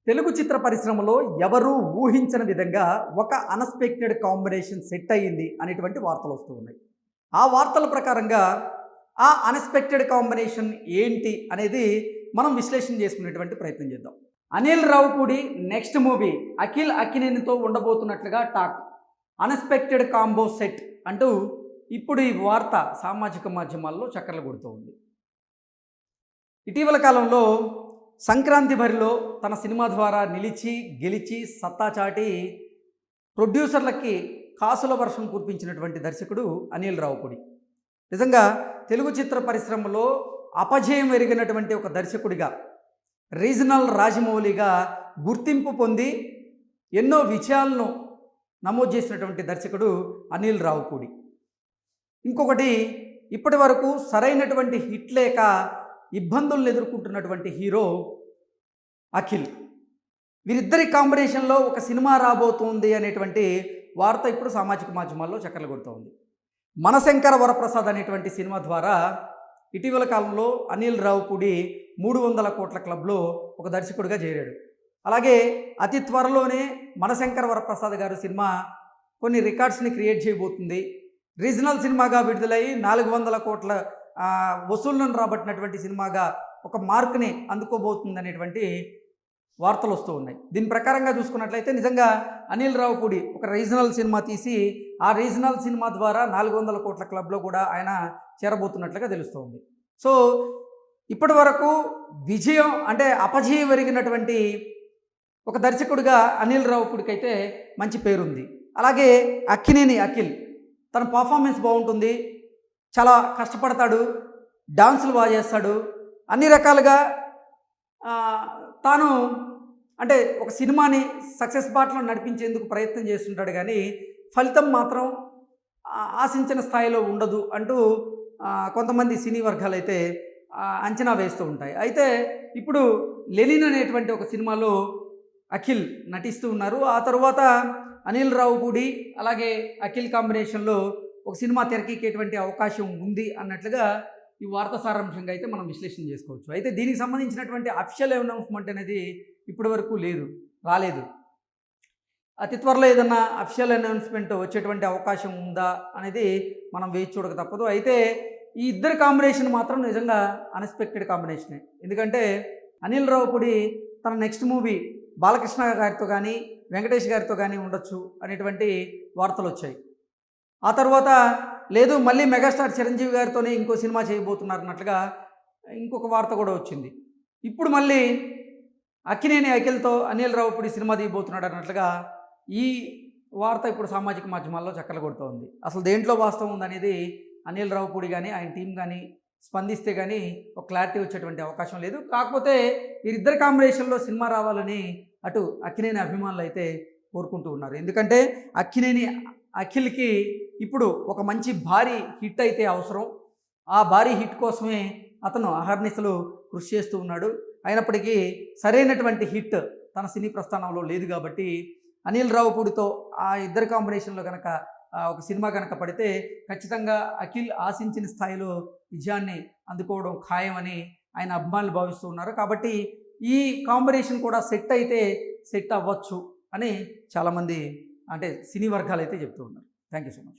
తెలుగు చిత్ర పరిశ్రమలో ఎవరూ ఊహించని విధంగా ఒక అన్ఎక్స్‌పెక్టెడ్ కాంబినేషన్ సెట్ అయ్యింది అనేటువంటి వార్తలు వస్తూ ఉన్నాయి. ఆ వార్తల ప్రకారంగా ఆ అన్ఎక్స్‌పెక్టెడ్ కాంబినేషన్ ఏంటి అనేది మనం విశ్లేషణ చేసుకునేటువంటి ప్రయత్నం చేద్దాం. అనిల్ రావిపూడి నెక్స్ట్ మూవీ అఖిల్ అక్కినేనితో ఉండబోతున్నట్లుగా టాక్. అన్ఎక్స్‌పెక్టెడ్ కాంబో సెట్ అంటూ ఇప్పుడు ఈ వార్త సామాజిక మాధ్యమాల్లో చక్కర్లు కొడుతూ ఉంది. ఇటీవల కాలంలో సంక్రాంతి బరిలో తన సినిమా ద్వారా నిలిచి గెలిచి సత్తా చాటి ప్రొడ్యూసర్లకి కాసుల వర్షం కురిపించినటువంటి దర్శకుడు అనిల్ రావిపూడి. నిజంగా తెలుగు చిత్ర పరిశ్రమలో అపజయం ఎరిగినటువంటి ఒక దర్శకుడిగా, రీజనల్ రాజమౌళిగా గుర్తింపు పొంది ఎన్నో విజయాలను నమోదు చేసినటువంటి దర్శకుడు అనిల్ రావిపూడి. ఇంకొకటి, ఇప్పటి వరకు సరైనటువంటి హిట్ లేక ఇబ్బందులను ఎదుర్కొంటున్నటువంటి హీరో అఖిల్. వీరిద్దరి కాంబినేషన్లో ఒక సినిమా రాబోతుంది అనేటువంటి వార్త ఇప్పుడు సామాజిక మాధ్యమాల్లో చక్కర్లు కొడుతోంది. మనశంకర వరప్రసాద్ అనేటువంటి సినిమా ద్వారా ఇటీవల కాలంలో అనిల్ రావిపూడి 300 కోట్ల క్లబ్లో ఒక దర్శకుడిగా చేరాడు. అలాగే అతి త్వరలోనే మనశంకర వరప్రసాద్ గారు సినిమా కొన్ని రికార్డ్స్ని క్రియేట్ చేయబోతుంది. రీజనల్ సినిమాగా విడుదలై 400 కోట్ల వసూళ్లను రాబట్టినటువంటి సినిమాగా ఒక మార్క్ని అందుకోబోతుంది అనేటువంటి వార్తలు వస్తూ ఉన్నాయి. దీని ప్రకారంగా చూసుకున్నట్లయితే నిజంగా అనిల్ రావిపూడి ఒక రీజనల్ సినిమా తీసి ఆ రీజనల్ సినిమా ద్వారా 400 కోట్ల క్లబ్లో కూడా ఆయన చేరబోతున్నట్లుగా తెలుస్తోంది. సో ఇప్పటి వరకు విజయం అంటే అపజయం ఎరిగినటువంటి ఒక దర్శకుడిగా అనిల్ రావిపూడికి అయితే మంచి పేరుంది. అలాగే అక్కినేని అఖిల్ తన పర్ఫార్మెన్స్ బాగుంటుంది, చాలా కష్టపడతాడు, డాన్సులు బాగా చేస్తాడు, అన్ని రకాలుగా తాను అంటే ఒక సినిమాని సక్సెస్ బాటలో నడిపించేందుకు ప్రయత్నం చేస్తుంటాడు. కానీ ఫలితం మాత్రం ఆశించిన స్థాయిలో ఉండదు అంటూ కొంతమంది సినీ వర్గాలు అయితే అంచనా వేస్తూ ఉంటాయి. అయితే ఇప్పుడు లెనిన్ అనేటువంటి ఒక సినిమాలో అఖిల్ నటిస్తూ ఉన్నారు. ఆ తర్వాత అనిల్ రావిపూడి అలాగే అఖిల్ కాంబినేషన్లో ఒక సినిమా తెరకెక్కేటువంటి అవకాశం ఉంది అన్నట్లుగా ఈ వార్త సారాంశంగా అయితే మనం విశ్లేషణ చేసుకోవచ్చు. అయితే దీనికి సంబంధించినటువంటి అఫిషియల్ అనౌన్స్మెంట్ అనేది ఇప్పటి వరకు రాలేదు. అతి త్వరలో ఏదన్నా అఫిషియల్ అనౌన్స్మెంట్ వచ్చేటువంటి అవకాశం ఉందా అనేది మనం వేచి చూడక తప్పదు. అయితే ఈ ఇద్దరు కాంబినేషన్ మాత్రం నిజంగా అన్ఎక్స్పెక్టెడ్ కాంబినేషనే. ఎందుకంటే అనిల్ రావిపూడి తన నెక్స్ట్ మూవీ బాలకృష్ణ గారితో కానీ వెంకటేష్ గారితో కానీ ఉండొచ్చు అనేటువంటి వార్తలు వచ్చాయి. ఆ తర్వాత లేదు మళ్ళీ మెగాస్టార్ చిరంజీవి గారితోనే ఇంకో సినిమా చేయబోతున్నారు అన్నట్లుగా ఇంకొక వార్త కూడా వచ్చింది. ఇప్పుడు మళ్ళీ అక్కినేని అఖిల్తో అనిల్ రావిపూడి సినిమా తీయబోతున్నాడు అన్నట్లుగా ఈ వార్త ఇప్పుడు సామాజిక మాధ్యమాల్లో చక్కర్లు కొడుతోంది. అసలు దేంట్లో వాస్తవం ఉందనేది అనిల్ రావిపూడి కానీ ఆయన టీం కానీ స్పందిస్తే కానీ ఒక క్లారిటీ వచ్చేటువంటి అవకాశం లేదు. కాకపోతే వీరిద్దరి కాంబినేషన్లో సినిమా రావాలని అటు అక్కినేని అభిమానులు అయితే కోరుకుంటూ ఉన్నారు. ఎందుకంటే అక్కినేని అఖిల్కి ఇప్పుడు ఒక మంచి భారీ హిట్ అయితే అవసరం. ఆ భారీ హిట్ కోసమే అతను అహర్నిశలు కృషి చేస్తూ ఉన్నాడు. అయినప్పటికీ సరైనటువంటి హిట్ తన సినీ ప్రస్థానంలో లేదు కాబట్టి అనిల్ రావిపూడితో ఆ ఇద్దరు కాంబినేషన్లో కనుక ఒక సినిమా కనుక పడితే ఖచ్చితంగా అఖిల్ ఆశించిన స్థాయిలో విజయాన్ని అందుకోవడం ఖాయమని ఆయన అభిమానులు భావిస్తూ ఉన్నారు. కాబట్టి ఈ కాంబినేషన్ కూడా సెట్ అవ్వచ్చు అని చాలామంది అంటే సినీ వర్గాలు అయితే చెప్తూ ఉన్నారు. Thank you so much.